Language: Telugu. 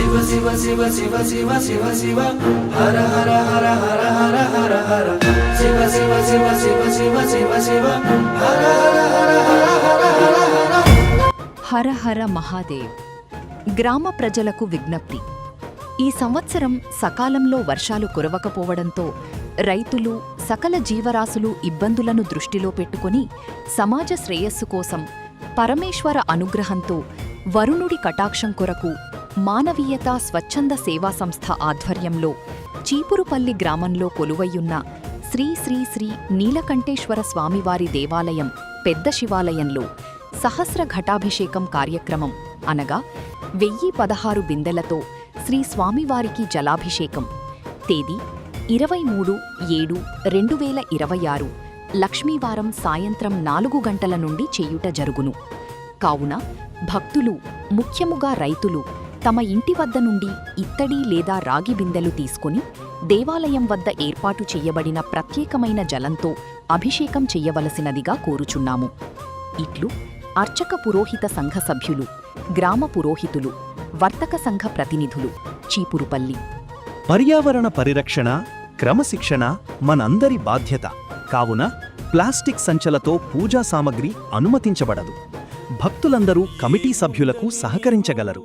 శివ శివ శివ శివ శివ శివ శివ హర హర హర హర హర హర హర శివ శివ శివ శివ శివ శివ శివ హర హర హర హర హర హర హర. హర హర మహాదేవ్. గ్రామ ప్రజలకు విజ్ఞప్తి. ఈ సంవత్సరం సకాలంలో వర్షాలు కురవకపోవడంతో రైతులు, సకల జీవరాశులు ఇబ్బందులను దృష్టిలో పెట్టుకుని సమాజ శ్రేయస్సు కోసం పరమేశ్వర అనుగ్రహంతో వరుణుడి కటాక్షం కొరకు మానవీయతా స్వచ్ఛంద సేవా సంస్థ ఆధ్వర్యంలో చీపురుపల్లి గ్రామంలో కొలువయ్యున్న శ్రీ శ్రీ శ్రీ నీలకంఠేశ్వర స్వామివారి దేవాలయం పెద్ద శివాలయంలో సహస్ర ఘటాభిషేకం కార్యక్రమం అనగా 1016 బిందెలతో శ్రీ స్వామివారికి జలాభిషేకం తేదీ 23/7/2026 లక్ష్మీవారం సాయంత్రం 4 గంటల నుండి చేయుట జరుగును. కావున భక్తులు, ముఖ్యముగా రైతులు తమ ఇంటి వద్ద నుండి ఇత్తడి లేదా రాగి బిందెలు తీసుకుని దేవాలయం వద్ద ఏర్పాటు చెయ్యబడిన ప్రత్యేకమైన జలంతో అభిషేకం చెయ్యవలసినదిగా కోరుచున్నాము. ఇట్లు అర్చక పురోహిత సంఘ సభ్యులు, గ్రామ పురోహితులు, వర్తక సంఘ ప్రతినిధులు, చీపురుపల్లి. పర్యావరణ పరిరక్షణ, క్రమశిక్షణ మనందరి బాధ్యత. కావున ప్లాస్టిక్ సంచలతో పూజా సామగ్రి అనుమతించబడదు. భక్తులందరూ కమిటీ సభ్యులకు సహకరించగలరు.